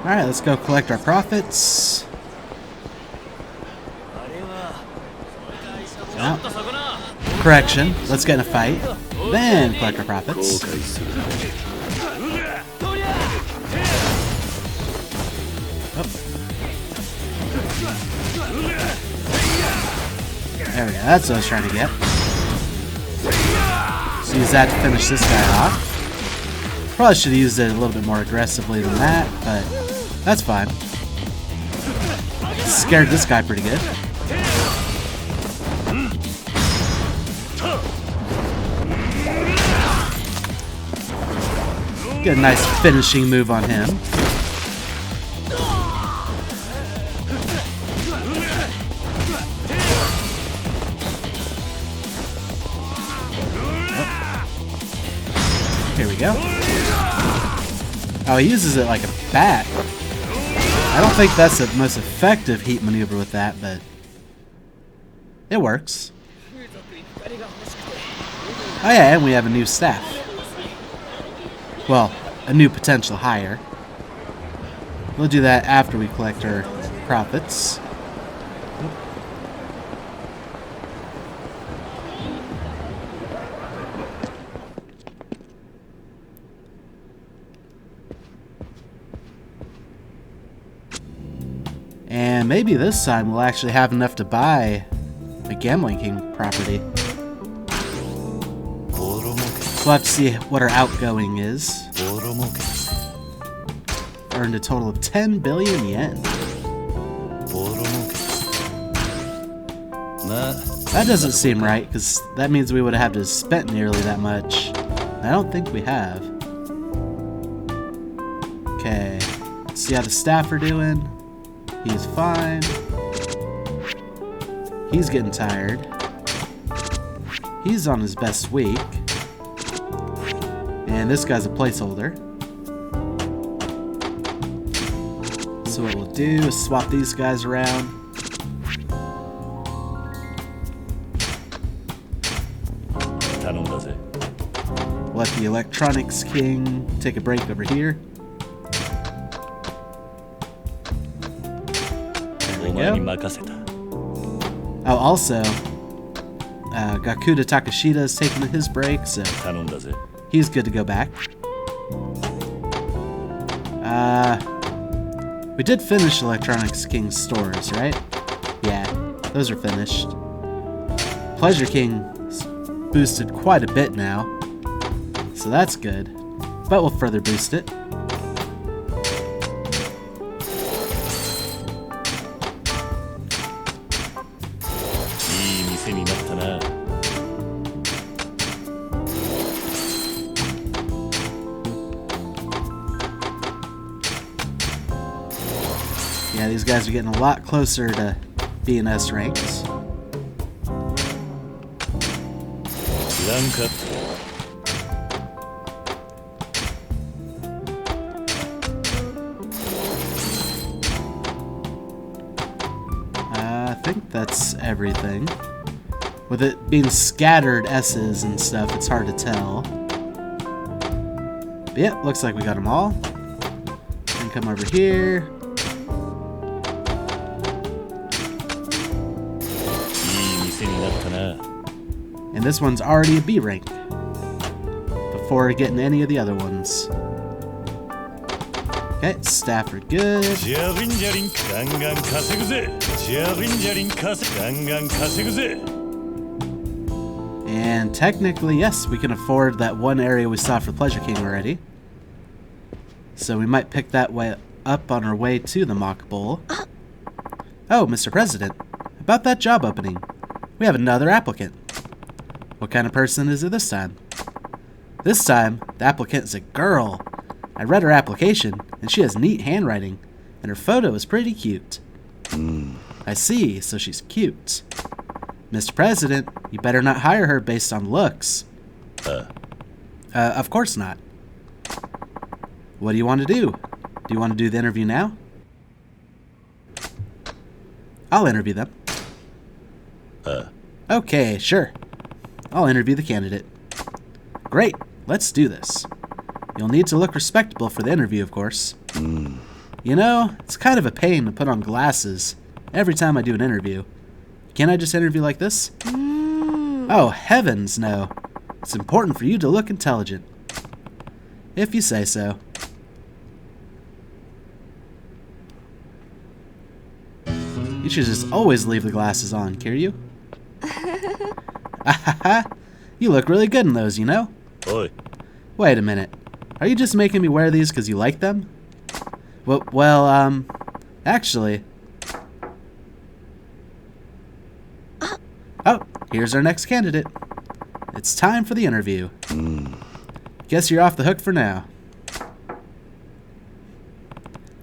Alright, let's go collect our profits. No. Correction, let's get in a fight. Then collect our profits. Oh. There we go, that's what I was trying to get. So use that to finish this guy off. Probably should have used it a little bit more aggressively than that, but that's fine. Scared this guy pretty good. Get a nice finishing move on him. Here we go. Oh, he uses it like a bat. I don't think that's the most effective heat maneuver with that, but it works. Oh yeah, and we have a new staff. Well, a new potential hire. We'll do that after we collect our profits. And maybe this time we'll actually have enough to buy a Gambling King property. We'll have to see what our outgoing is. Earned a total of 10 billion yen. That doesn't seem right, because that means we would have to have spent nearly that much. I don't think we have. Okay, let's see how the staff are doing. He's fine. He's getting tired. He's on his best week. And this guy's a placeholder. So what we'll do is swap these guys around. Let the Electronics King take a break over here. There we go. Oh, also, Gakuda Takashita is taking his break, so he's good to go back. We did finish Electronics King's stores, right? Yeah, those are finished. Pleasure King's boosted quite a bit now, so that's good. But we'll further boost it. Yeah, these guys are getting a lot closer to being S ranks. I think that's everything. With it being scattered S's and stuff, it's hard to tell. But yeah, looks like we got them all. And come over here. And this one's already a B rank before getting any of the other ones. Okay, staff are good. And technically, yes, we can afford that one area we saw for Pleasure King already. So we might pick that way up on our way to the Mock Bowl. Oh, Mr. President, about that job opening. We have another applicant. What kind of person is it this time? This time, the applicant is a girl. I read her application, and she has neat handwriting, and her photo is pretty cute. I see, so she's cute. Mr. President, you better not hire her based on looks. Of course not. What do you want to do? Do you want to do the interview now? I'll interview them. Okay, sure. I'll interview the candidate. Great, let's do this. You'll need to look respectable for the interview, of course. You know, it's kind of a pain to put on glasses every time I do an interview. Can't I just interview like this? Oh, heavens no. It's important for you to look intelligent. If you say so. You should just always leave the glasses on, Kiryu. You look really good in those, you know? Oi. Wait a minute. Are you just making me wear these because you like them? Well, actually... Oh, here's our next candidate. It's time for the interview. Guess you're off the hook for now.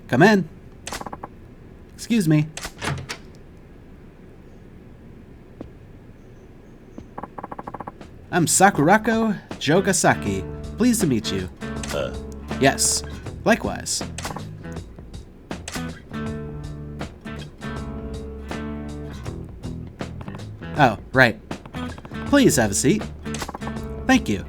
Come in. Excuse me. I'm Sakurako Jogasaki. Pleased to meet you. Yes, likewise. Oh, right. Please have a seat. Thank you.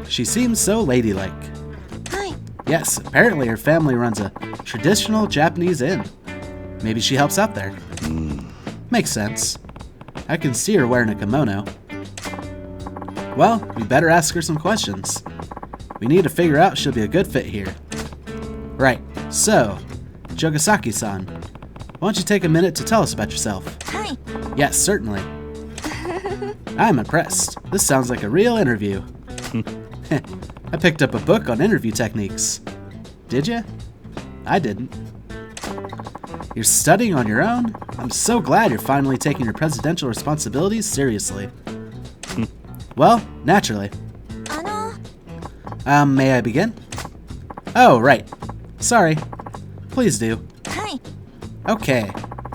She seems so ladylike. Hi. Yes, apparently her family runs a traditional Japanese inn. Maybe she helps out there. Makes sense. I can see her wearing a kimono. Well, we better ask her some questions. We need to figure out if she'll be a good fit here. Right, so, Jogasaki-san, why don't you take a minute to tell us about yourself? Hi. Yes, certainly. I'm impressed. This sounds like a real interview. I picked up a book on interview techniques. Did you? I didn't. You're studying on your own? I'm so glad you're finally taking your presidential responsibilities seriously. Well, naturally. May I begin? Oh, right. Sorry. Please do. Hi. Okay.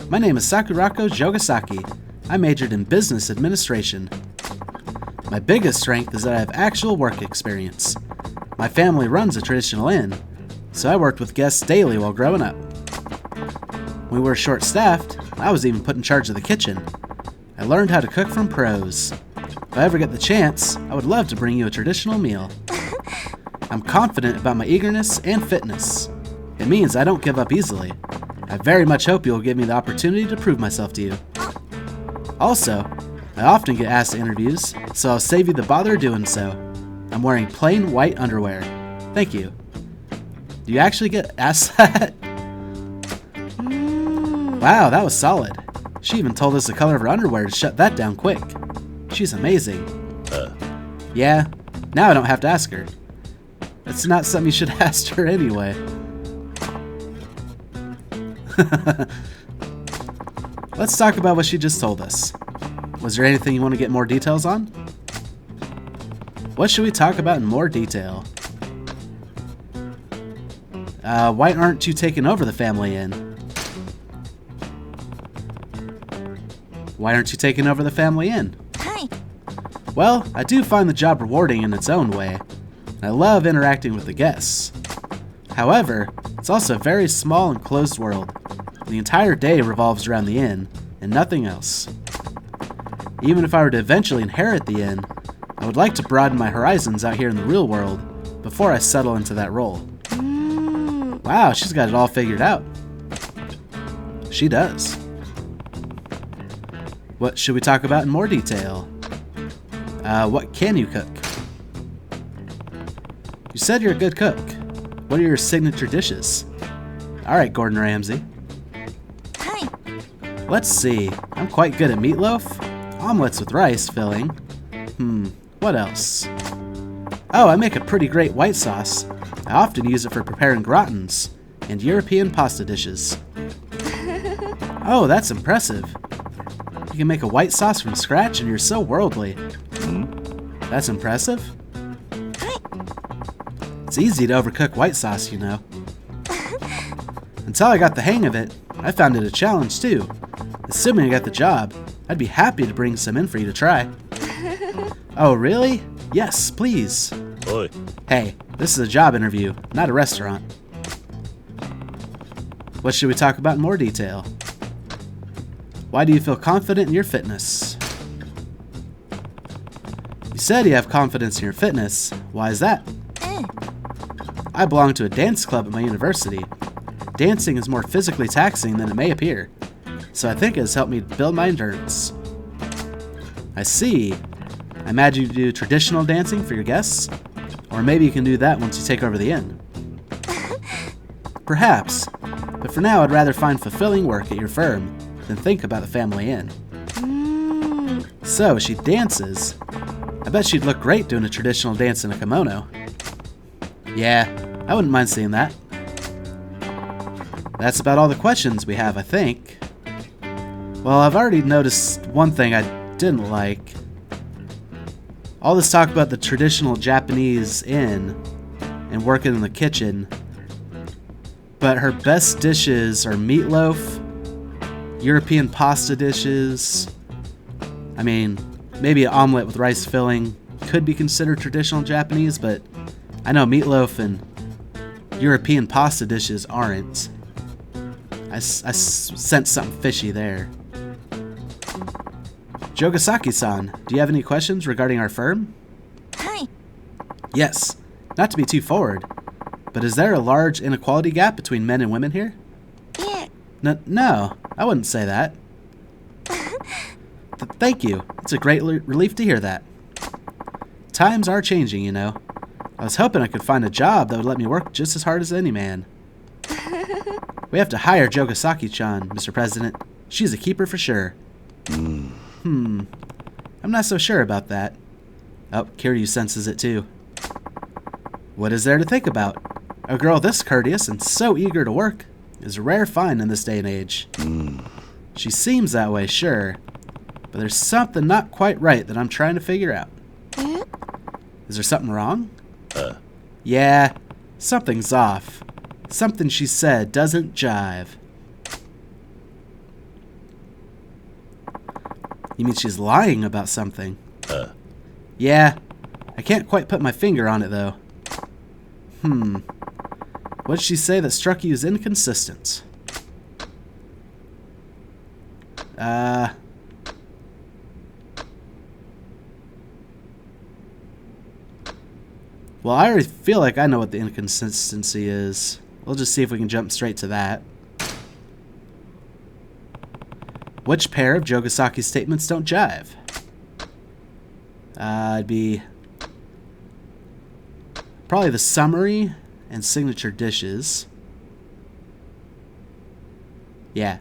My name is Sakurako Jogasaki. I majored in business administration. My biggest strength is that I have actual work experience. My family runs a traditional inn, so I worked with guests daily while growing up. When we were short-staffed, I was even put in charge of the kitchen. I learned how to cook from pros. If I ever get the chance, I would love to bring you a traditional meal. I'm confident about my eagerness and fitness. It means I don't give up easily. I very much hope you'll give me the opportunity to prove myself to you. Also, I often get asked to interviews, so I'll save you the bother of doing so. I'm wearing plain white underwear. Thank you. Do you actually get asked that? Wow, that was solid. She even told us the color of her underwear to shut that down quick. She's amazing. Yeah, now I don't have to ask her. It's not something you should ask her anyway. Let's talk about what she just told us. Was there anything you want to get more details on? What should we talk about in more detail? Why aren't you taking over the family inn? Why aren't you taking over the family inn? Hi. Well, I do find the job rewarding in its own way. I love interacting with the guests. However, it's also a very small and closed world. The entire day revolves around the inn, and nothing else. Even if I were to eventually inherit the inn, I would like to broaden my horizons out here in the real world before I settle into that role. Wow, she's got it all figured out. She does. What should we talk about in more detail? What can you cook? You said you're a good cook. What are your signature dishes? Alright, Gordon Ramsay. Hi. Let's see. I'm quite good at meatloaf, omelets with rice filling. What else? Oh, I make a pretty great white sauce. I often use it for preparing gratins and European pasta dishes. Oh, that's impressive. You can make a white sauce from scratch and you're so worldly. That's impressive. Hi. It's easy to overcook white sauce, you know. Until I got the hang of it, I found it a challenge too. Assuming I got the job, I'd be happy to bring some in for you to try. Oh, really? Yes, please. Oi. Hey, this is a job interview, not a restaurant. What should we talk about in more detail? Why do you feel confident in your fitness? You said you have confidence in your fitness. Why is that? I belong to a dance club at my university. Dancing is more physically taxing than it may appear, so I think it has helped me build my endurance. I see. I imagine you do traditional dancing for your guests? Or maybe you can do that once you take over the inn. Perhaps, but for now I'd rather find fulfilling work at your firm than think about the family inn. So, she dances. I bet she'd look great doing a traditional dance in a kimono. Yeah, I wouldn't mind seeing that. That's about all the questions we have, I think. Well, I've already noticed one thing I didn't like. All this talk about the traditional Japanese inn and working in the kitchen, but her best dishes are meatloaf, European pasta dishes. I mean, maybe an omelet with rice filling could be considered traditional Japanese, but I know meatloaf and European pasta dishes aren't. I sense something fishy there. Jogasaki-san, do you have any questions regarding our firm? Hi. Yes, not to be too forward, but is there a large inequality gap between men and women here? Yeah. No, I wouldn't say that. Thank you. It's a great relief to hear that. Times are changing, you know. I was hoping I could find a job that would let me work just as hard as any man. We have to hire Jogasaki-chan, Mr. President. She's a keeper for sure. I'm not so sure about that. Oh, Kiryu senses it too. What is there to think about? A girl this courteous and so eager to work is a rare find in this day and age. She seems that way, sure, but there's something not quite right that I'm trying to figure out. Is there something wrong? Yeah, something's off. Something she said doesn't jive. You mean she's lying about something? Yeah, I can't quite put my finger on it though. What did she say that struck you as inconsistent? Well, I already feel like I know what the inconsistency is. We'll just see if we can jump straight to that. Which pair of Jogasaki's statements don't jive? It'd be probably the summary and signature dishes. Yeah.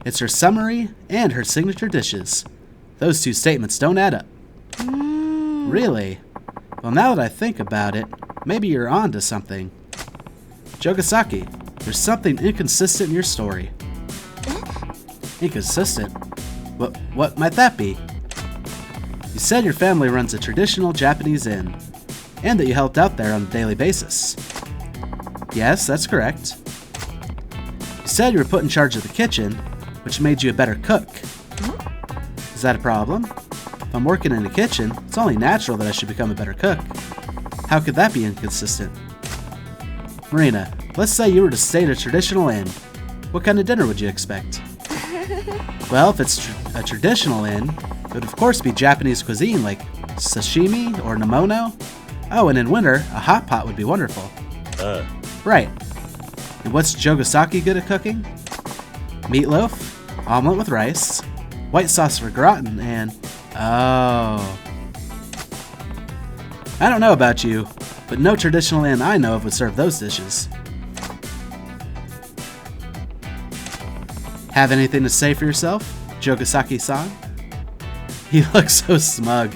It's her summary and her signature dishes. Those two statements don't add up. Really? Well, now that I think about it, maybe you're on to something. Jogasaki, there's something inconsistent in your story. Inconsistent? What might that be? You said your family runs a traditional Japanese inn, and that you helped out there on a daily basis. Yes, that's correct. You said you were put in charge of the kitchen, which made you a better cook. Is that a problem? If I'm working in a kitchen, it's only natural that I should become a better cook. How could that be inconsistent? Marina, let's say you were to stay at a traditional inn. What kind of dinner would you expect? Well, if it's a traditional inn, it would of course be Japanese cuisine like sashimi or namono. Oh, and in winter, a hot pot would be wonderful. Right. And what's Jogasaki good at cooking? Meatloaf, omelet with rice, white sauce for gratin, and... Oh. I don't know about you, but no traditional inn I know of would serve those dishes. Have anything to say for yourself, Jogasaki-san? He looks so smug.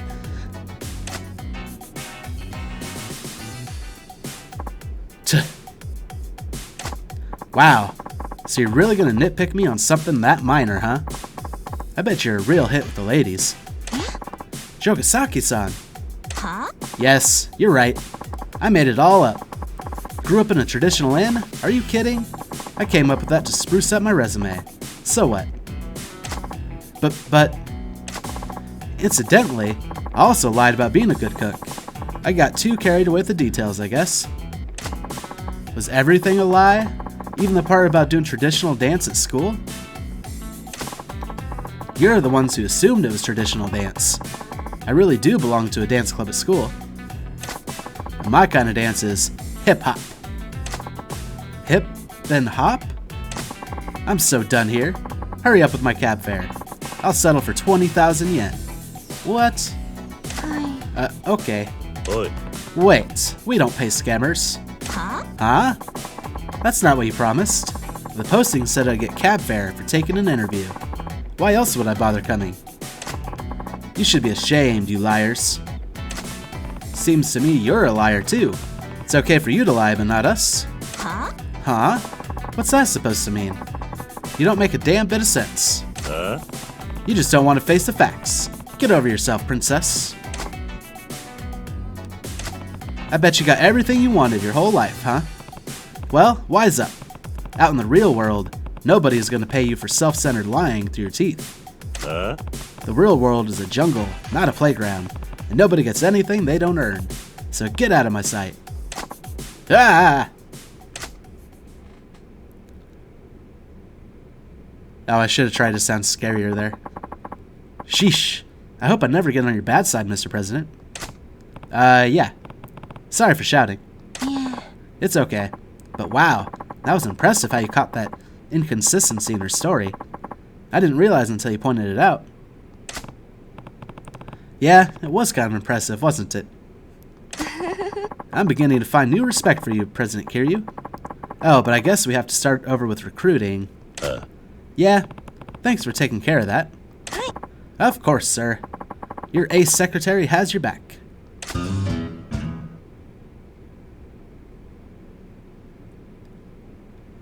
Wow, so you're really gonna nitpick me on something that minor, huh? I bet you're a real hit with the ladies. Jogasaki-san. Huh? Yes, you're right. I made it all up. Grew up in a traditional inn? Are you kidding? I came up with that to spruce up my resume. So what? But, incidentally, I also lied about being a good cook. I got too carried away with the details, I guess. Was everything a lie? Even the part about doing traditional dance at school? You're the ones who assumed it was traditional dance. I really do belong to a dance club at school. My kind of dance is hip-hop. Hip then hop? I'm so done here. Hurry up with my cab fare. I'll settle for 20,000 yen. What? Okay. Oi. Wait, we don't pay scammers. Huh? Huh? That's not what you promised. The posting said I'd get cab fare for taking an interview. Why else would I bother coming? You should be ashamed, you liars. Seems to me you're a liar too. It's okay for you to lie, but not us. Huh? Huh? What's that supposed to mean? You don't make a damn bit of sense. Huh? You just don't want to face the facts. Get over yourself, princess. I bet you got everything you wanted your whole life, huh? Well, wise up. Out in the real world, nobody's gonna pay you for self-centered lying through your teeth. Huh? The real world is a jungle, not a playground, and nobody gets anything they don't earn. So get out of my sight. Ah! Oh, I should have tried to sound scarier there. Sheesh. I hope I never get on your bad side, Mr. President. Yeah. Sorry for shouting. Yeah. It's okay. But wow, that was impressive how you caught that inconsistency in her story. I didn't realize until you pointed it out. Yeah, it was kind of impressive, wasn't it? I'm beginning to find new respect for you, President Kiryu. Oh, but I guess we have to start over with recruiting. Yeah, thanks for taking care of that. Of course, sir. Your ace secretary has your back.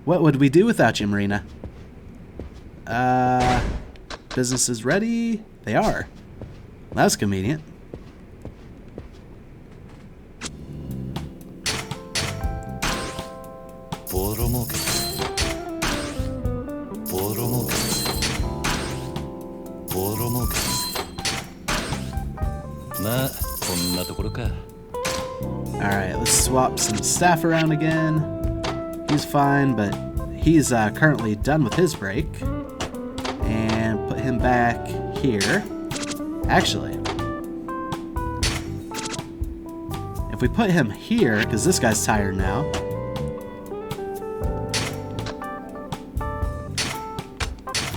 What would we do without you, Marina? Business is ready? They are. Well, that was convenient. Alright, let's swap some staff around again. He's fine, but he's currently done with his break. And put him back here. Actually, if we put him here, because this guy's tired now.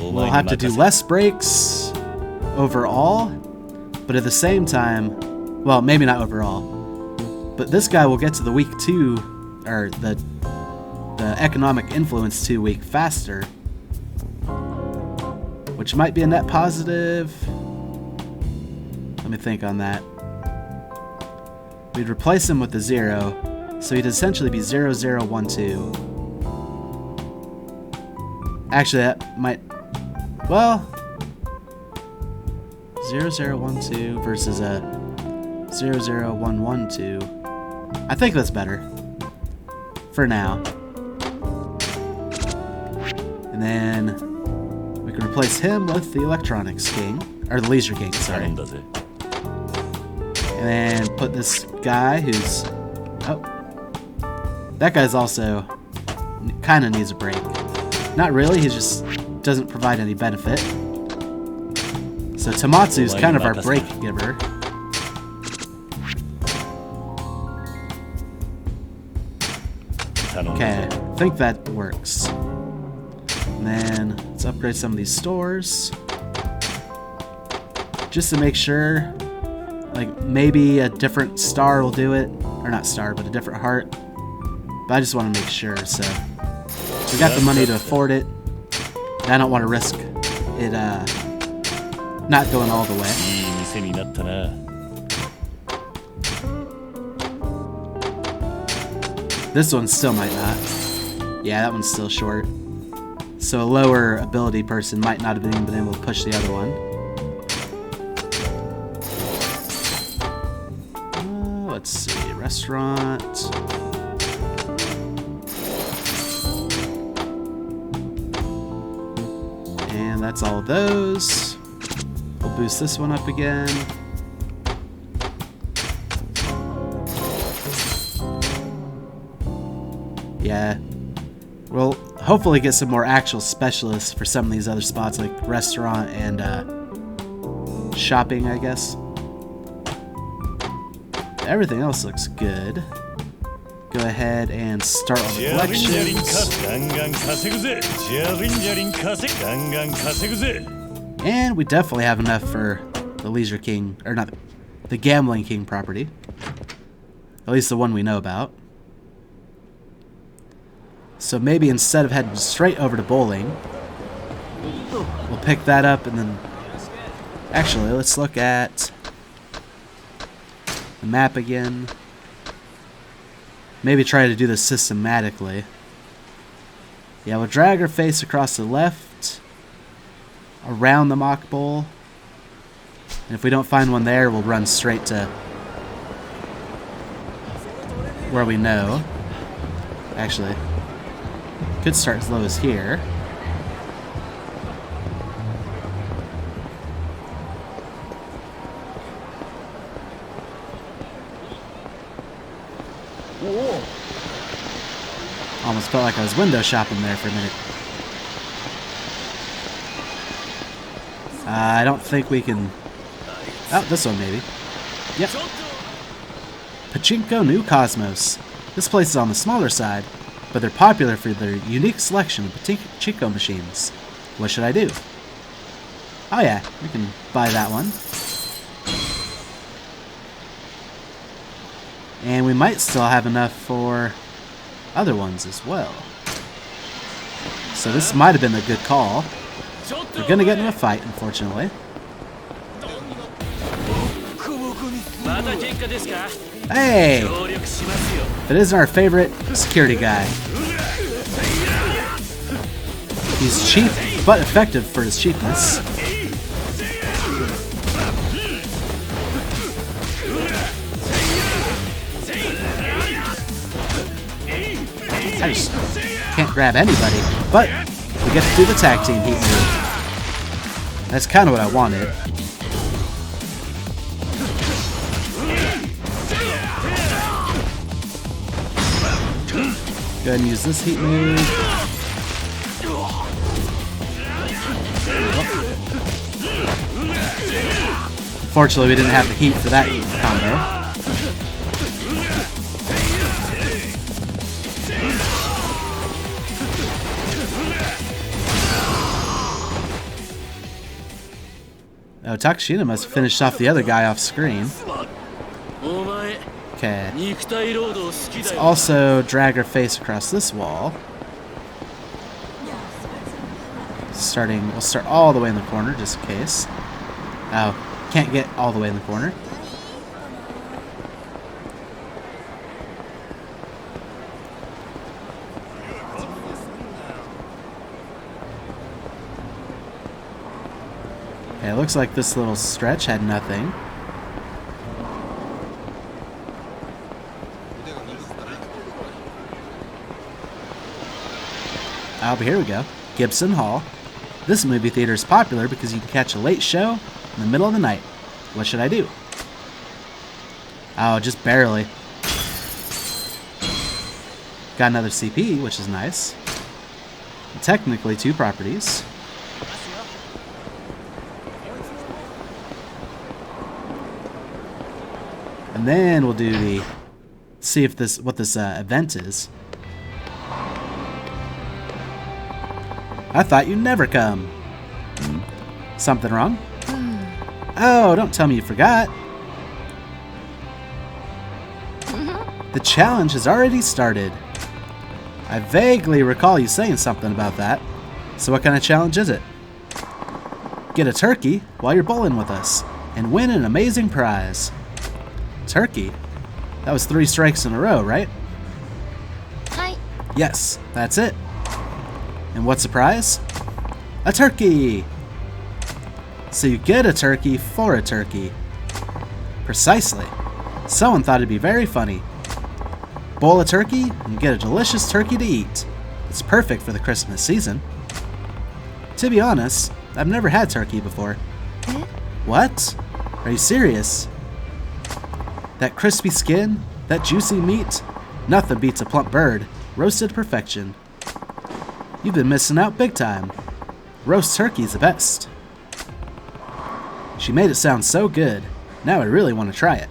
We'll have to do less breaks overall, but at the same time, well, maybe not overall, but this guy will get to the week 2, or the economic influence 2 week faster, which might be a net positive. Let me think on that. We'd replace him with a 0, so he'd essentially be 0, 0, 1, 2. Actually, that might... Well... 0, 0, 1, 2 versus a 0, 0, 1, 1, 2. I think that's better. For now. And then... we can replace him with the Electronics King. Or the Leisure King, sorry. And then put this guy who's... Oh. That guy's also... kind of needs a break. Not really, he just doesn't provide any benefit. So Tomatsu's kind of our break giver. Okay, I think that works. And then let's upgrade some of these stores. Just to make sure, like maybe a different star will do it. Or not star, but a different heart. But I just want to make sure, so. We got the money to afford it. And I don't want to risk it not going all the way. This one still might not. Yeah, that one's still short. So a lower ability person might not have even been able to push the other one. Let's see, restaurant. And that's all of those. We'll boost this one up again. Yeah. We'll hopefully get some more actual specialists for some of these other spots, like restaurant and shopping, I guess. everything else looks good. Go ahead and start on the collections. And we definitely have enough for the Leisure King, or not, the Gambling King property. At least the one we know about. So maybe instead of heading straight over to bowling, we'll pick that up and then... Actually, let's look at the map again. Maybe try to do this systematically. Yeah, we'll drag our face across the left, around the mock bowl. And if we don't find one there, we'll run straight to where we know. Actually, could start as low as here. Almost felt like I was window shopping there for a minute. I don't think we can... Oh, this one maybe. Yep. Pachinko New Cosmos. This place is on the smaller side, but they're popular for their unique selection of pachinko machines. What should I do? Oh yeah, we can buy that one. And we might still have enough for other ones as well. So this might have been a good call. We're gonna get into a fight, unfortunately. Hey! That isn't our favorite security guy. He's cheap, but effective for his cheapness. I just can't grab anybody, but we get to do the tag team heat move. That's kind of what I wanted. Go ahead and use this heat move. Fortunately, we didn't have the heat for that combo. Oh, Takashita must have finished off the other guy off screen. Okay. Let's also drag her face across this wall. We'll start all the way in the corner, just in case. Oh, can't get all the way in the corner. Okay, it looks like this little stretch had nothing. Oh, but here we go. Gibson Hall. This movie theater is popular because you can catch a late show in the middle of the night. What should I do? Oh, just barely. Got another CP, which is nice. Technically 2 properties. And then we'll do the... see if what this event is. I thought you'd never come. Something wrong? Oh, don't tell me you forgot. The challenge has already started. I vaguely recall you saying something about that. So what kind of challenge is it? Get a turkey while you're bowling with us and win an amazing prize. Turkey? That was 3 strikes in a row, right? Hi. Yes, that's it. And what's the prize? A turkey! So you get a turkey for a turkey. Precisely. Someone thought it'd be very funny. Bowl a turkey and get a delicious turkey to eat. It's perfect for the Christmas season. To be honest, I've never had turkey before. What? Are you serious? That crispy skin, that juicy meat, nothing beats a plump bird, roasted to perfection. You've been missing out big time. Roast turkey's the best. She made it sound so good. Now I really want to try it.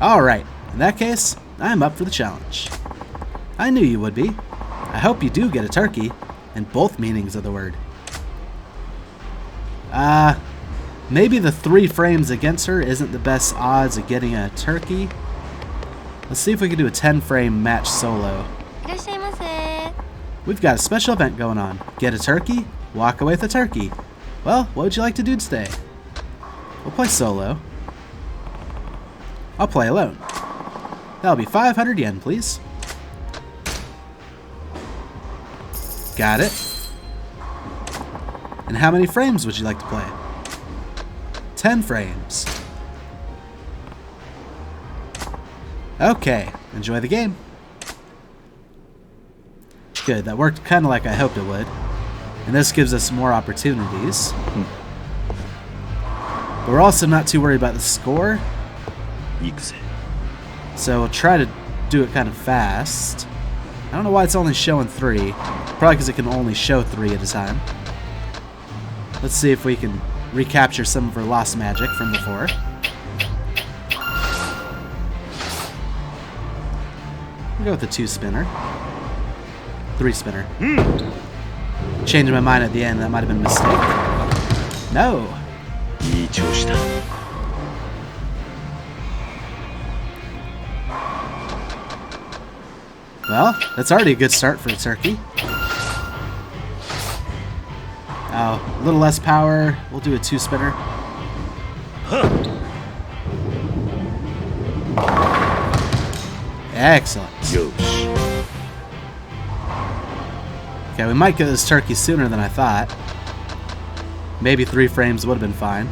Alright, in that case, I'm up for the challenge. I knew you would be. I hope you do get a turkey, in both meanings of the word. Maybe the 3 frames against her isn't the best odds of getting a turkey. Let's see if we can do a 10 frame match solo. We've got a special event going on. Get a turkey, walk away with a turkey. Well, what would you like to do today? We'll play solo. I'll play alone. That'll be 500 yen, please. Got it. And how many frames would you like to play? 10 frames. Okay, enjoy the game. Good, that worked kind of like I hoped it would. And this gives us more opportunities. But we're also not too worried about the score. So we'll try to do it kind of fast. I don't know why it's only showing 3. Probably because it can only show 3 at a time. Let's see if we can recapture some of her lost magic from before. We'll go with the 2-spinner. 3-spinner. Changing my mind at the end, that might have been a mistake. No! Well, that's already a good start for a turkey. Oh, a little less power. We'll do a 2-spinner. Excellent. Okay, we might get this turkey sooner than I thought. Maybe 3 frames would have been fine.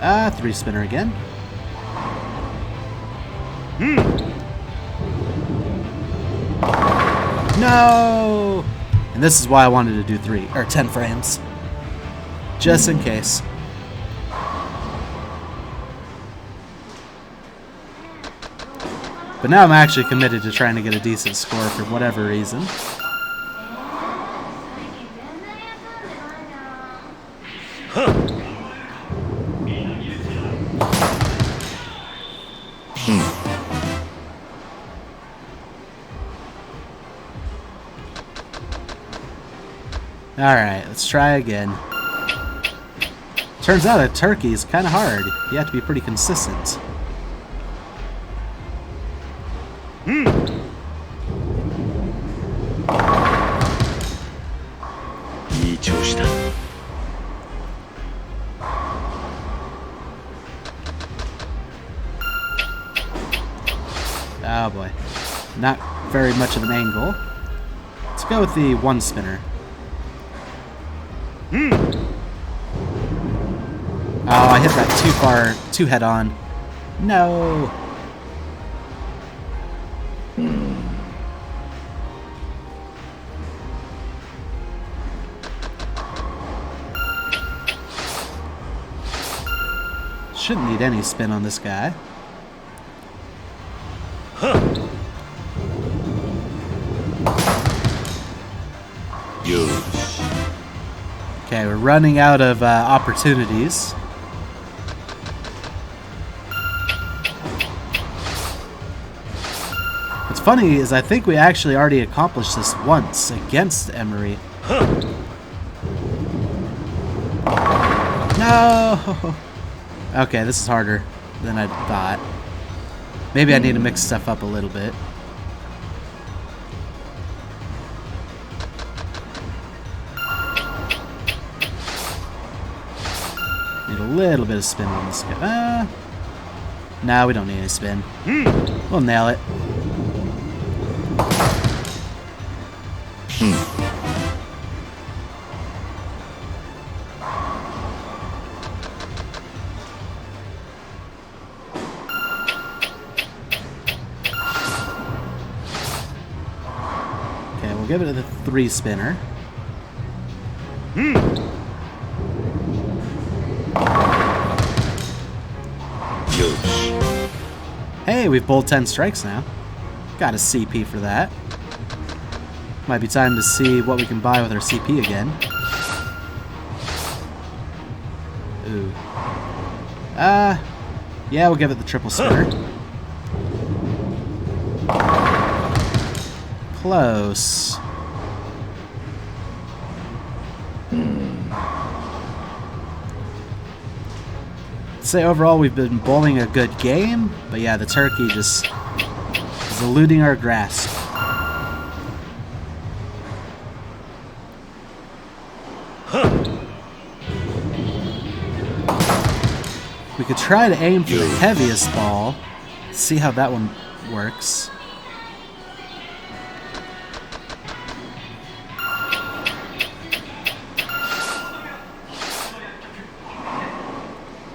Ah, 3-spinner again. No! And this is why I wanted to do 10 frames. Just in case. But now I'm actually committed to trying to get a decent score for whatever reason. Alright, let's try again. Turns out a turkey is kind of hard. You have to be pretty consistent. Oh boy. Not very much of an angle. Let's go with the 1-spinner. Oh, I hit that too far, too head on. No. Shouldn't need any spin on this guy. Okay, we're running out of opportunities. What's funny is I think we actually already accomplished this once against Emery. No! Okay, this is harder than I thought. Maybe I need to mix stuff up a little bit. Need a little bit of spin on this guy. No, we don't need any spin. We'll nail it. Okay, we'll give it a 3-spinner. Hey, we've bowled 10 strikes now. Got a CP for that. Might be time to see what we can buy with our CP again. Ooh. Yeah, we'll give it the triple spinner. Close. I'd say overall we've been bowling a good game, but yeah, the turkey just is eluding our grasp. We could try to aim for the heaviest ball, see how that one works.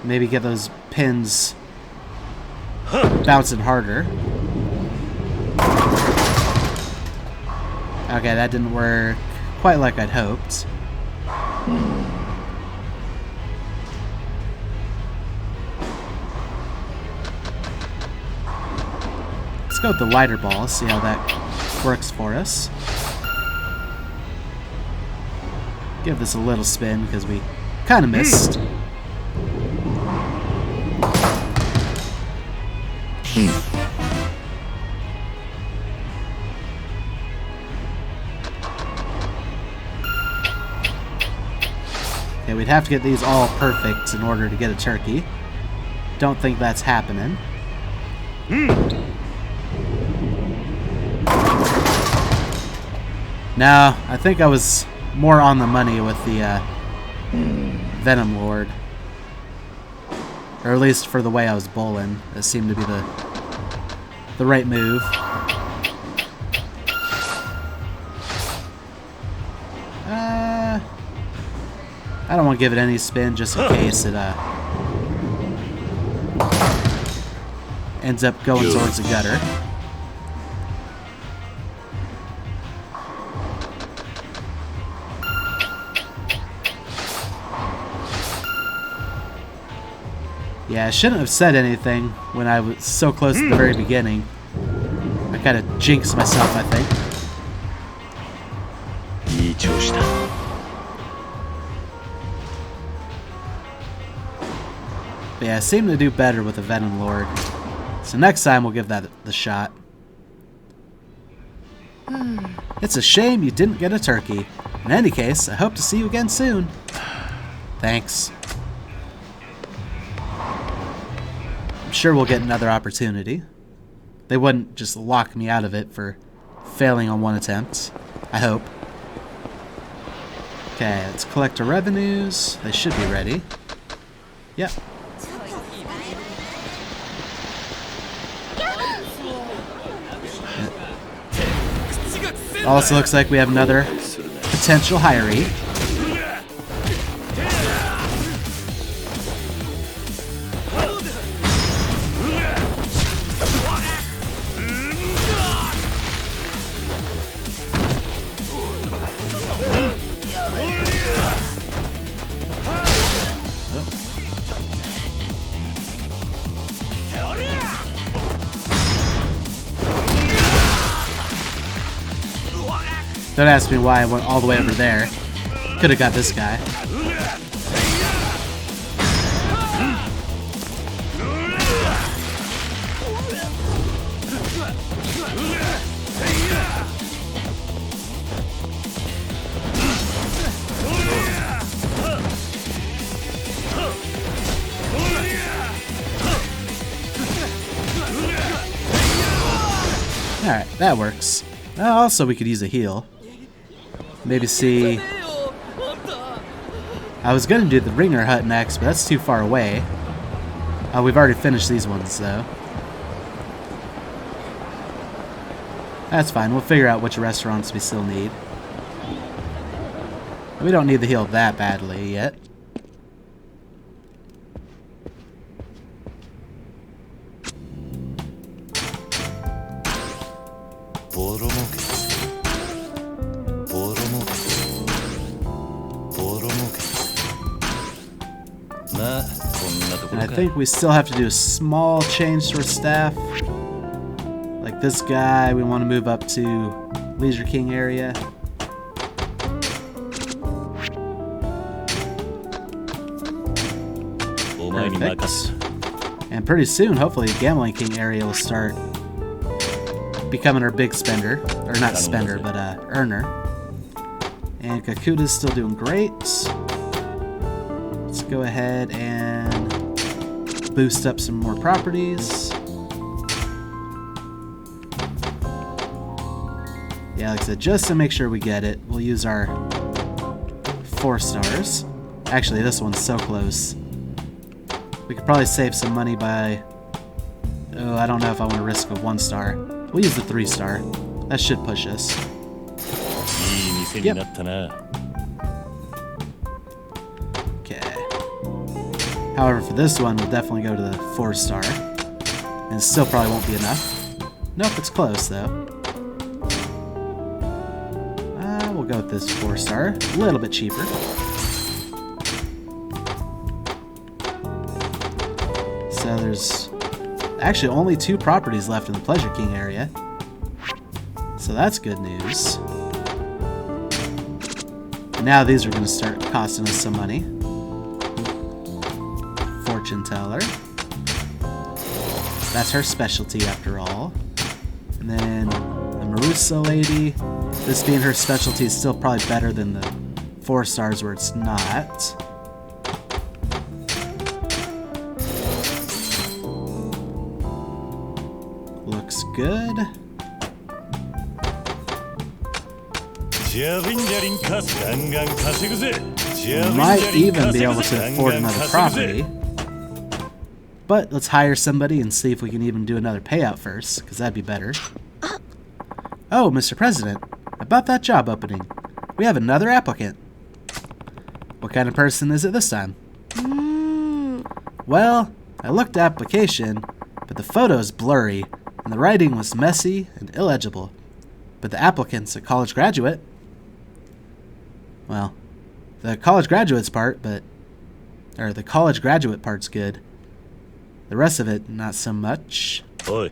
Maybe get those pins bouncing harder. Okay, that didn't work quite like I'd hoped. Let's go with the lighter ball, see how that works for us. Give this a little spin because we kind of missed. Okay, we'd have to get these all perfect in order to get a turkey. Don't think that's happening. No, I think I was more on the money with the Venom Lord. Or at least for the way I was bowling. It seemed to be the right move. I don't want to give it any spin just in case it ends up going towards the gutter. Yeah, I shouldn't have said anything when I was so close at the very beginning. I kind of jinxed myself, I think. But yeah, I seem to do better with the Venom Lord. So next time we'll give that the shot. It's a shame you didn't get a turkey. In any case, I hope to see you again soon. Thanks. I'm sure we'll get another opportunity. They wouldn't just lock me out of it for failing on one attempt. I hope. Okay, let's collect our revenues. They should be ready. Yep. Also looks like we have another potential hiree. Don't ask me why I went all the way over there. Could have got this guy. Alright, that works. Also, we could use a heal. Maybe see... I was gonna do the Ringer Hut next, but that's too far away. We've already finished these ones, though. That's fine, we'll figure out which restaurants we still need. We don't need the heal that badly yet. And I think we still have to do a small change to our staff. Like this guy, we want to move up to Leisure King area. Perfect. And pretty soon, hopefully, the Gambling King area will start becoming our big spender. Or not spender, but earner. And Kakuta's still doing great. Let's go ahead and boost up some more properties. Yeah, like I said, just to make sure we get it, we'll use our 4 stars. Actually, this one's so close. We could probably save some money by... Oh, I don't know if I want to risk a 1 star. We'll use the 3 star. That should push us. Yep. Okay. However, for this one, we'll definitely go to the 4 star. And it still probably won't be enough. Nope, it's close, though. We'll go with this 4 star. A little bit cheaper. So there's actually only 2 properties left in the Pleasure King area. So that's good news. And now these are going to start costing us some money. Fortune Teller. That's her specialty after all. And then the Marusa lady. This being her specialty is still probably better than the 4 stars where it's not. Looks good. We might even be able to afford another property. But let's hire somebody and see if we can even do another payout first, because that'd be better. Oh, Mr. President, about that job opening. We have another applicant. What kind of person is it this time? Well, I looked at application, but the photo is blurry, and the writing was messy and illegible. But the applicant's a college graduate. Well, the college graduate part's good. The rest of it, not so much. Oi.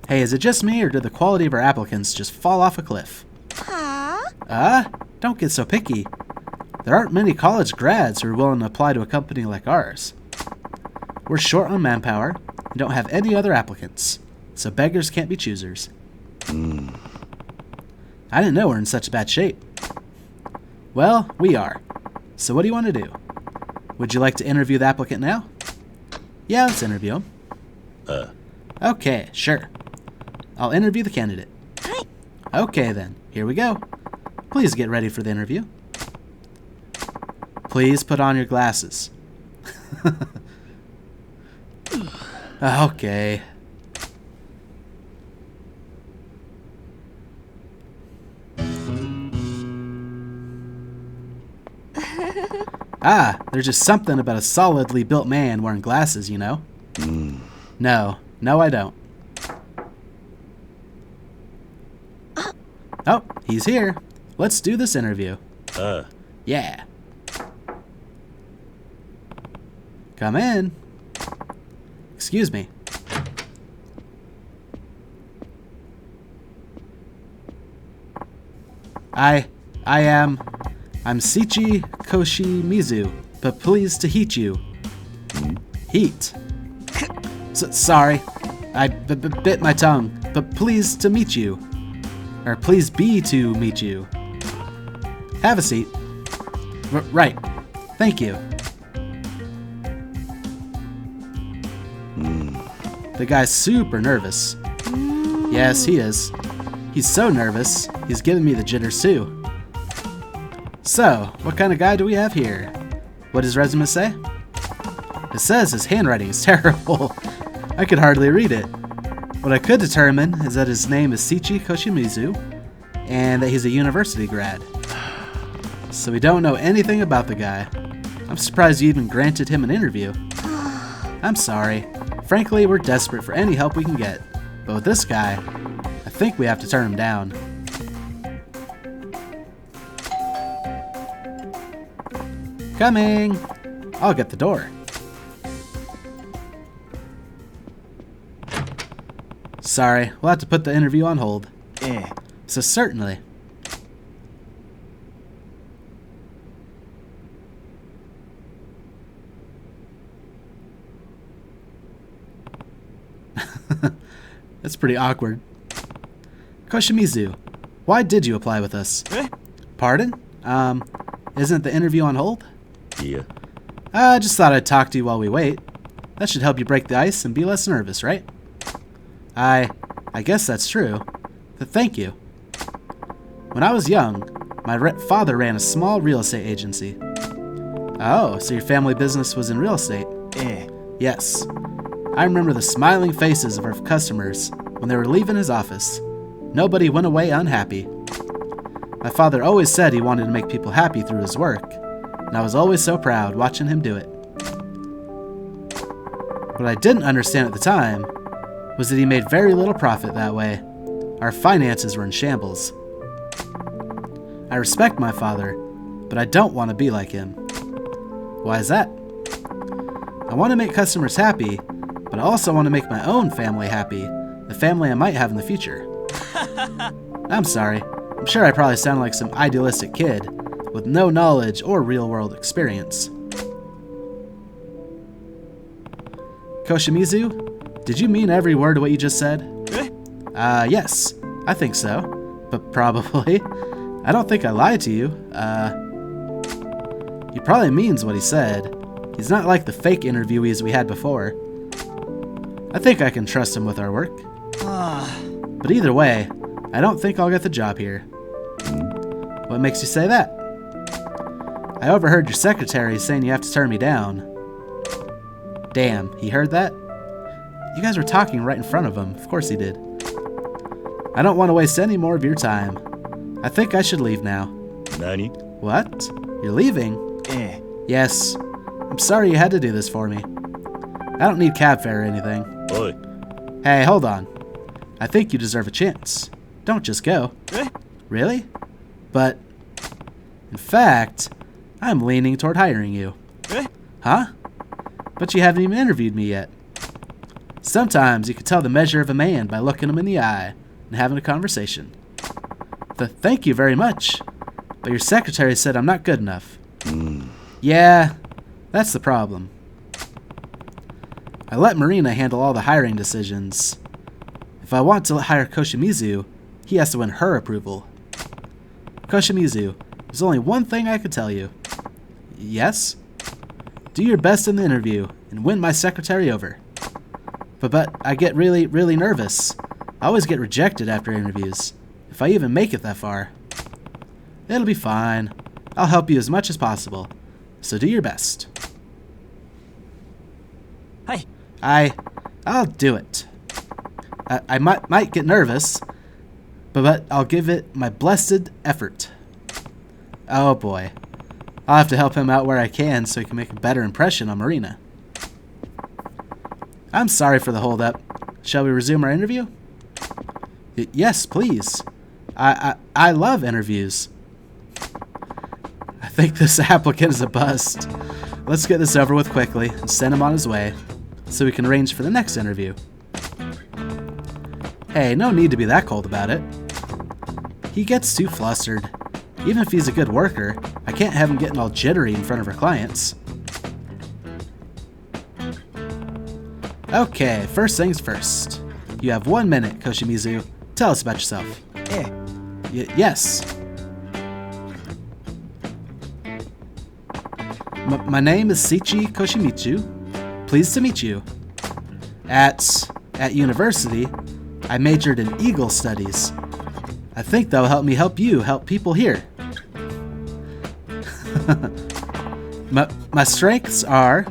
Hey, is it just me, or did the quality of our applicants just fall off a cliff? Don't get so picky. There aren't many college grads who are willing to apply to a company like ours. We're short on manpower and don't have any other applicants, so beggars can't be choosers. I didn't know we're in such bad shape. Well, we are. So what do you want to do? Would you like to interview the applicant now? Yeah, let's interview him. Okay, sure. I'll interview the candidate. Okay then, here we go. Please get ready for the interview. Please put on your glasses. Okay. There's just something about a solidly built man wearing glasses, you know? No, I don't. Oh, he's here. Let's do this interview. Yeah. Come in. Excuse me. I'm Shichi Koshimizu, but pleased to heat you. Heat? Sorry, I bit my tongue, but pleased to meet you. Or pleased be to meet you. Have a seat. Right. Thank you. The guy's super nervous. Yes, he is. He's so nervous, he's giving me the jitters too. So, what kind of guy do we have here? What does his resume say? It says his handwriting is terrible. I could hardly read it. What I could determine is that his name is Shichi Koshimizu, and that he's a university grad. So we don't know anything about the guy. I'm surprised you even granted him an interview. I'm sorry. Frankly, we're desperate for any help we can get. But with this guy, I think we have to turn him down. Coming! I'll get the door. Sorry, we'll have to put the interview on hold. So certainly. That's pretty awkward. Koshimizu, why did you apply with us? Pardon? Isn't the interview on hold? Yeah. I just thought I'd talk to you while we wait. That should help you break the ice and be less nervous, right? I guess that's true. But thank you. When I was young, my father ran a small real estate agency. Oh, so your family business was in real estate? Yes. I remember the smiling faces of our customers when they were leaving his office. Nobody went away unhappy. My father always said he wanted to make people happy through his work, and I was always so proud watching him do it. What I didn't understand at the time was that he made very little profit that way. Our finances were in shambles. I respect my father, but I don't want to be like him. Why is that? I want to make customers happy, but I also want to make my own family happy, the family I might have in the future. I'm sorry. I'm sure I probably sound like some idealistic kid with no knowledge or real-world experience. Koshimizu, did you mean every word of what you just said? Yes, I think so, but probably. I don't think I lied to you. He probably means what he said. He's not like the fake interviewees we had before. I think I can trust him with our work. But either way, I don't think I'll get the job here. What makes you say that? I overheard your secretary saying you have to turn me down. Damn, he heard that? You guys were talking right in front of him. Of course he did. I don't want to waste any more of your time. I think I should leave now. Nani? What? You're leaving? Yes. I'm sorry you had to do this for me. I don't need cab fare or anything. Oi. Hey, hold on. I think you deserve a chance. Don't just go. Really? But, in fact, I'm leaning toward hiring you. Huh? But you haven't even interviewed me yet. Sometimes you can tell the measure of a man by looking him in the eye and having a conversation. Thank you very much, but your secretary said I'm not good enough. Yeah, that's the problem. I let Marina handle all the hiring decisions. If I want to hire Koshimizu, he has to win her approval. Koshimizu, there's only one thing I could tell you. Yes? Do your best in the interview and win my secretary over. But I get really, really nervous. I always get rejected after interviews, if I even make it that far. It'll be fine. I'll help you as much as possible. So do your best. Hi. I'll do it. I might get nervous, but I'll give it my blessed effort. Oh boy. I'll have to help him out where I can so he can make a better impression on Marina. I'm sorry for the holdup. Shall we resume our interview? Yes, please. I love interviews. I think this applicant is a bust. Let's get this over with quickly and send him on his way so we can arrange for the next interview. Hey, no need to be that cold about it. He gets too flustered. Even if he's a good worker, I can't have him getting all jittery in front of our clients. Okay, first things first. You have 1 minute, Koshimizu. Tell us about yourself. Yes. My name is Shichi Koshimizu. Pleased to meet you. At university, I majored in Eagle Studies. I think that will help me help you help people here. My strengths are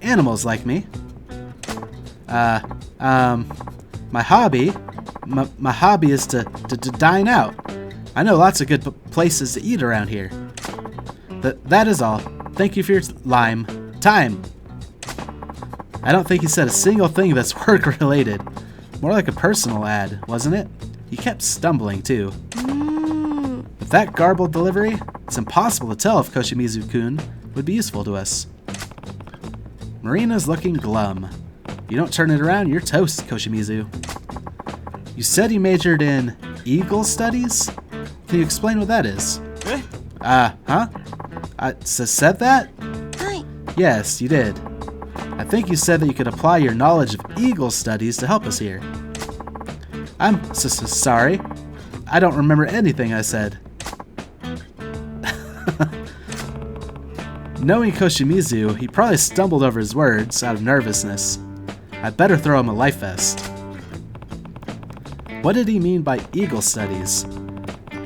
animals like me. My hobby is to dine out. I know lots of good places to eat around here. That is all. Thank you for your time. I don't think he said a single thing that's work-related. More like a personal ad, wasn't it? He kept stumbling, too. With that garbled delivery, it's impossible to tell if Koshimizu-kun would be useful to us. Marina's looking glum. If you don't turn it around, you're toast, Koshimizu. You said you majored in Eagle Studies? Can you explain what that is? Huh? I said that? Hi. Yes, you did. I think you said that you could apply your knowledge of eagle studies to help us here. I'm sorry. I don't remember anything I said. Knowing Koshimizu, he probably stumbled over his words out of nervousness. I'd better throw him a life vest. What did he mean by eagle studies?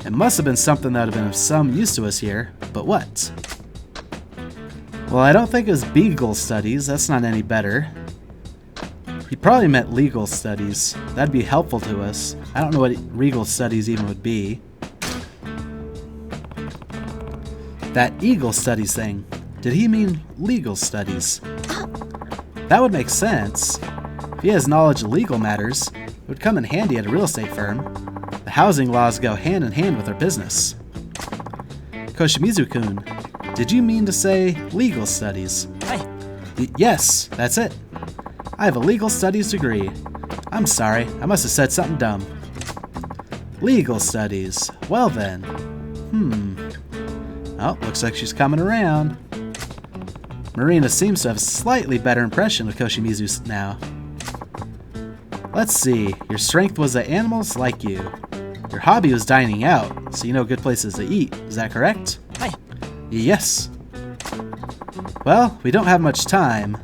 It must have been something that would have been of some use to us here, but what? Well, I don't think it was beagle studies. That's not any better. He probably meant legal studies. That'd be helpful to us. I don't know what regal studies even would be. That eagle studies thing. Did he mean legal studies? That would make sense. If he has knowledge of legal matters, it would come in handy at a real estate firm. The housing laws go hand in hand with our business. Koshimizu-kun, did you mean to say legal studies? Hi. Yes, that's it. I have a legal studies degree. I'm sorry, I must have said something dumb. Legal studies. Well then. Oh, looks like she's coming around. Marina seems to have a slightly better impression of Koshimizu now. Let's see, your strength was that animals like you. Your hobby was dining out, so you know good places to eat. Is that correct? Hi. Yes. Well, we don't have much time.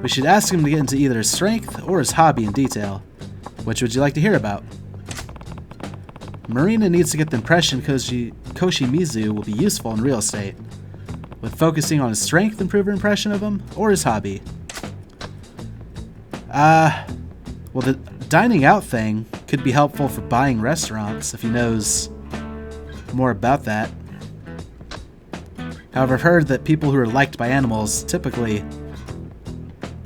We should ask him to get into either his strength or his hobby in detail. Which would you like to hear about? Marina needs to get the impression Koshimizu will be useful in real estate. With focusing on his strength, improve her impression of him, or his hobby. Well, the dining out thing could be helpful for buying restaurants if he knows more about that. However, I've heard that people who are liked by animals typically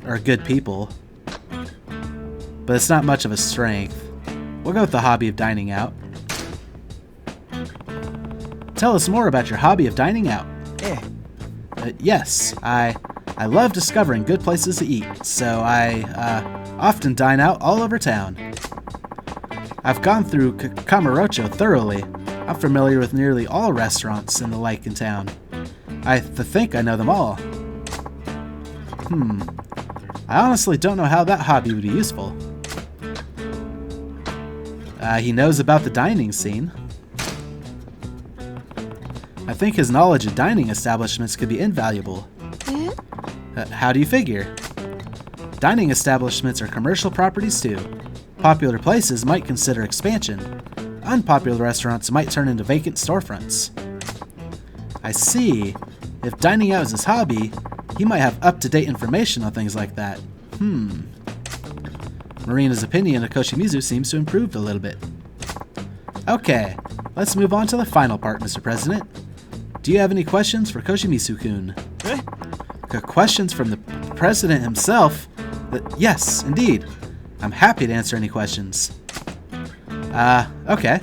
are good people, but it's not much of a strength. We'll go with the hobby of dining out. Tell us more about your hobby of dining out. Yes, I love discovering good places to eat, so I often dine out all over town. I've gone through Kamurocho thoroughly. I'm familiar with nearly all restaurants and the like in town. I think I know them all. I honestly don't know how that hobby would be useful. He knows about the dining scene. I think his knowledge of dining establishments could be invaluable. How do you figure? Dining establishments are commercial properties too. Popular places might consider expansion. Unpopular restaurants might turn into vacant storefronts. I see. If dining out is his hobby, he might have up-to-date information on things like that. Marina's opinion of Koshimizu seems to have improved a little bit. Okay, let's move on to the final part, Mr. President. Do you have any questions for Koshimizu-kun? Questions from the President himself? Yes, indeed. I'm happy to answer any questions. Okay.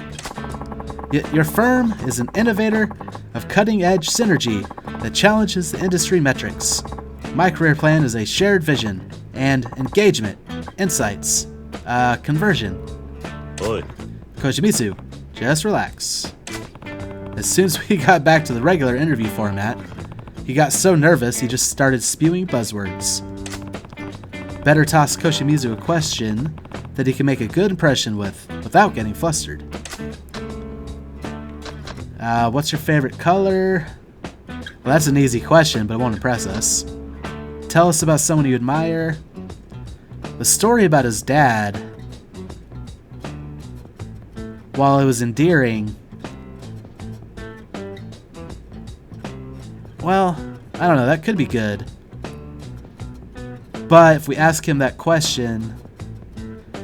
Your firm is an innovator of cutting-edge synergy that challenges the industry metrics. My career plan is a shared vision and engagement, insights, conversion. Oi. Koshimizu, just relax. As soon as we got back to the regular interview format, he got so nervous he just started spewing buzzwords. Better toss Koshimizu a question that he can make a good impression with without getting flustered. What's your favorite color? Well, that's an easy question, but it won't impress us. Tell us about someone you admire. The story about his dad, while it was endearing, well, I don't know, that could be good. But if we ask him that question...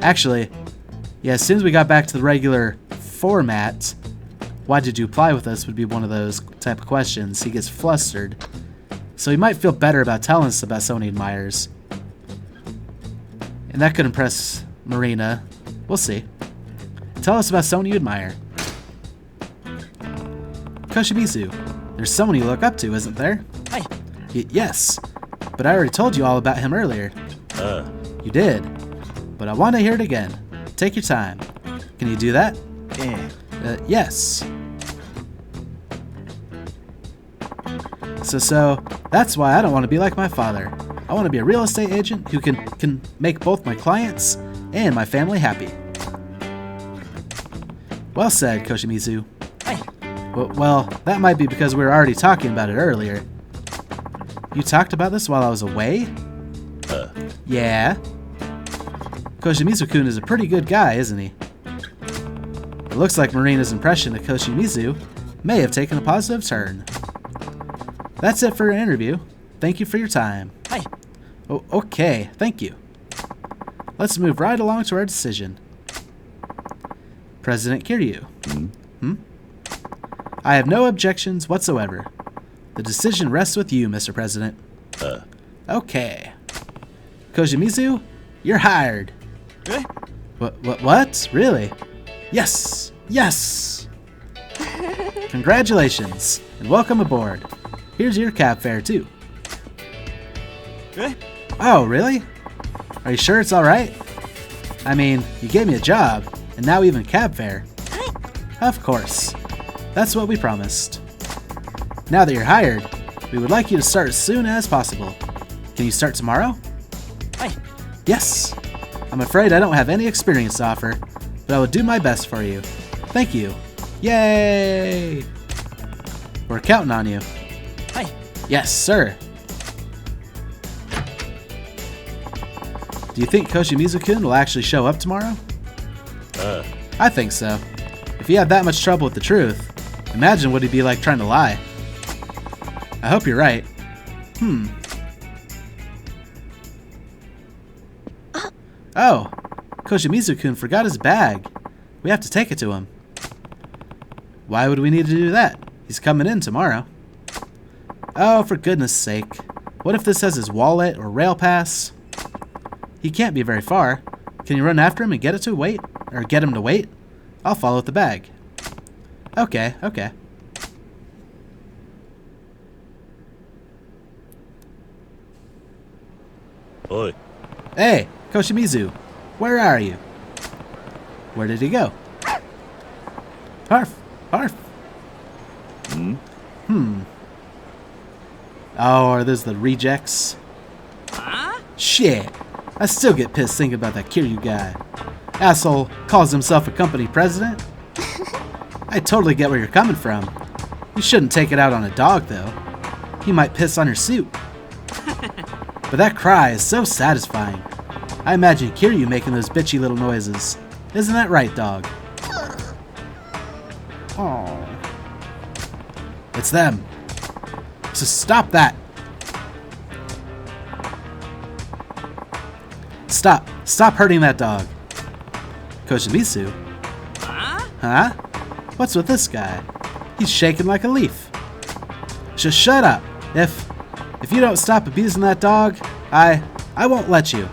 Actually, yeah, as soon as we got back to the regular format, why did you apply with us would be one of those type of questions. He gets flustered. So he might feel better about telling us about someone he admires. And that could impress Marina. We'll see. Tell us about someone you admire. Koshimizu, there's someone you look up to, isn't there? Hi. Yes, but I already told you all about him earlier. You did, but I want to hear it again. Take your time. Can you do that? Yes. So that's why I don't want to be like my father. I want to be a real estate agent who can make both my clients and my family happy. Well said, Koshimizu. Hey. Well, that might be because we were already talking about it earlier. You talked about this while I was away? Yeah. Koshimizu-kun is a pretty good guy, isn't he? It looks like Marina's impression of Koshimizu may have taken a positive turn. That's it for your interview. Thank you for your time. Hey. Oh, okay, thank you. Let's move right along to our decision. President Kiryu. I have no objections whatsoever. The decision rests with you, Mr. President. Okay. Koshimizu, you're hired. What? Really? Yes! Yes! Congratulations, and welcome aboard. Here's your cab fare, too. Oh, really? Are you sure it's alright? I mean, you gave me a job, and now even cab fare. Of course. That's what we promised. Now that you're hired, we would like you to start as soon as possible. Can you start tomorrow? Yes. I'm afraid I don't have any experience to offer, but I will do my best for you. Thank you. Yay! We're counting on you. Yes, sir. Do you think Koshimizu-kun will actually show up tomorrow? I think so. If he had that much trouble with the truth, imagine what he'd be like trying to lie. I hope you're right. Oh, Koshimizu-kun forgot his bag. We have to take it to him. Why would we need to do that? He's coming in tomorrow. Oh, for goodness sake. What if this has his wallet or rail pass? He can't be very far. Can you run after him and get him to wait? I'll follow with the bag. Okay. Oi. Hey, Koshimizu, where are you? Where did he go? Harf. Oh, are those the rejects? Shit. I still get pissed thinking about that Kiryu guy. Asshole calls himself a company president. I totally get where you're coming from. You shouldn't take it out on a dog, though. He might piss on your suit. But that cry is so satisfying. I imagine Kiryu making those bitchy little noises. Isn't that right, dog? Oh. It's them. So stop that. Stop hurting that dog. Koshimizu? Huh? What's with this guy? He's shaking like a leaf. Just shut up. If you don't stop abusing that dog, I won't let you.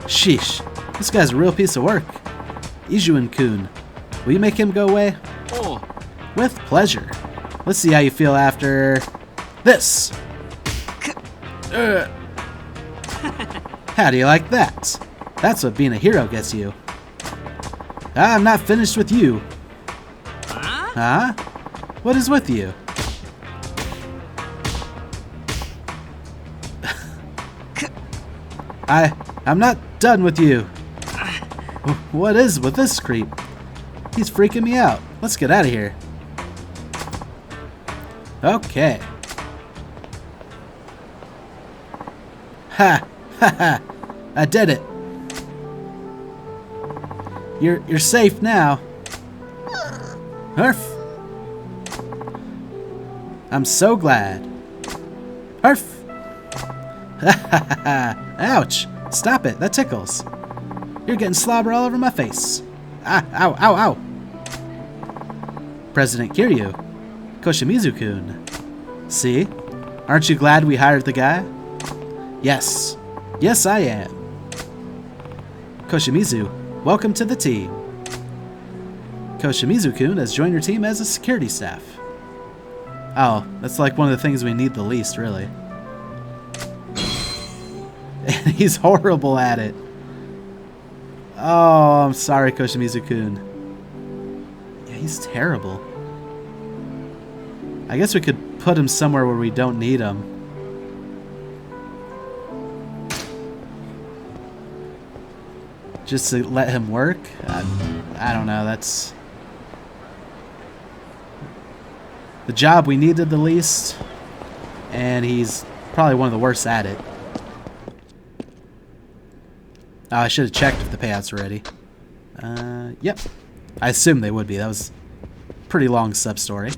Sheesh. This guy's a real piece of work. Ijuin-kun, will you make him go away? With pleasure. Let's see how you feel after this. How do you like that? That's what being a hero gets you. I'm not finished with you. Huh? What is with you? I'm not done with you. What is with this creep? He's freaking me out. Let's get out of here. Okay. Ha! Ha ha! I did it. You're safe now. Hurf! I'm so glad. Hurf! Ha ha ha! Ouch! Stop it, that tickles. You're getting slobber all over my face. Ah, ow, ow, ow. President Kiryu, Koshimizu-kun. See? Aren't you glad we hired the guy? Yes. Yes, I am. Koshimizu, welcome to the team. Koshimizu-kun has joined your team as a security staff. Oh, that's like one of the things we need the least, really. And he's horrible at it. Oh, I'm sorry, Koshimizu-kun. Yeah, he's terrible. I guess we could put him somewhere where we don't need him. just to let him work. I don't know. That's the job we needed the least, and he's probably one of the worst at it. Oh, I should have checked if the payouts were ready. Yep. I assumed they would be. That was a pretty long sub-story.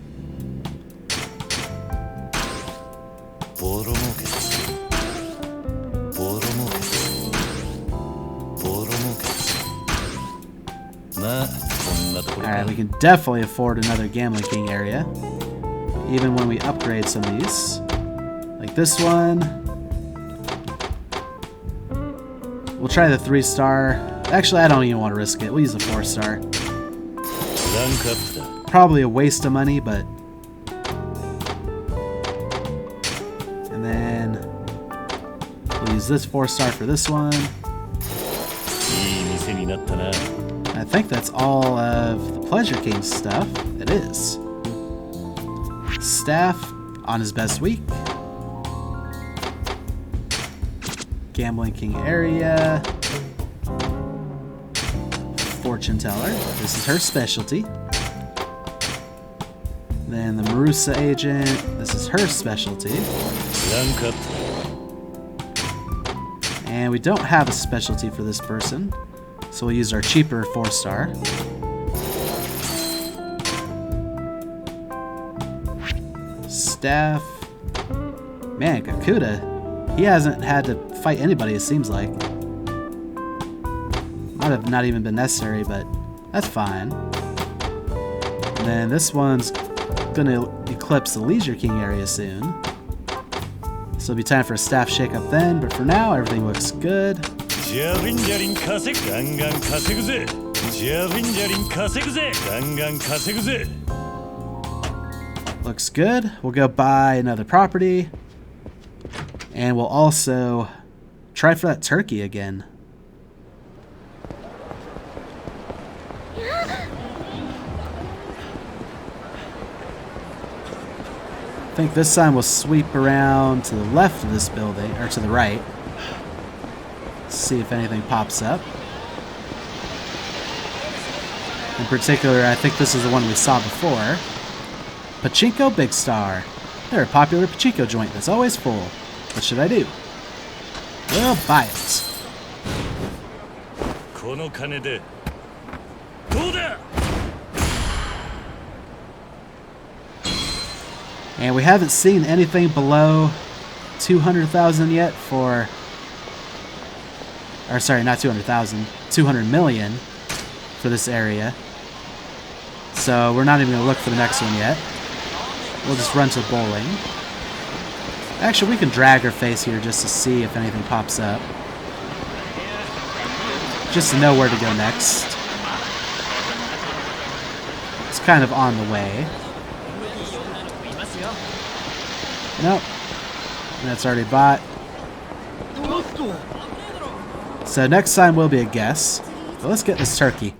Alright, we can definitely afford another Gambling King area, even when we upgrade some of these. Like this one. We'll try the 3-star. Actually, I don't even want to risk it. We'll use a 4-star. Probably a waste of money, but... And then... we'll use this 4-star for this one. I think that's all of the Pleasure King stuff. It is. Staff on his best week. Gambling King area. Fortune Teller. This is her specialty. Then the Marusa Agent. This is her specialty. And we don't have a specialty for this person, so we'll use our cheaper 4-star. Staff. Man, Gakuda, he hasn't had to fight anybody, it seems like. Might have not even been necessary, but that's fine. And then this one's gonna eclipse the Leisure King area soon. So it'll be time for a staff shakeup then, but for now, everything looks good. Looks good. We'll go buy another property. And we'll also try for that turkey again. I think this time we'll sweep around to the left of this building, or to the right. See if anything pops up. In particular, I think this is the one we saw before. Pachinko Big Star. They're a popular pachinko joint that's always full. What should I do? Well, buy it. And we haven't seen anything below 200,000 yet for... Or sorry, not 200,000. 200 million for this area. So we're not even going to look for the next one yet. We'll just run to bowling. Actually, we can drag her face here just to see if anything pops up. Just to know where to go next. It's kind of on the way. Nope. That's already bought. So next time will be a guess. But let's get this turkey.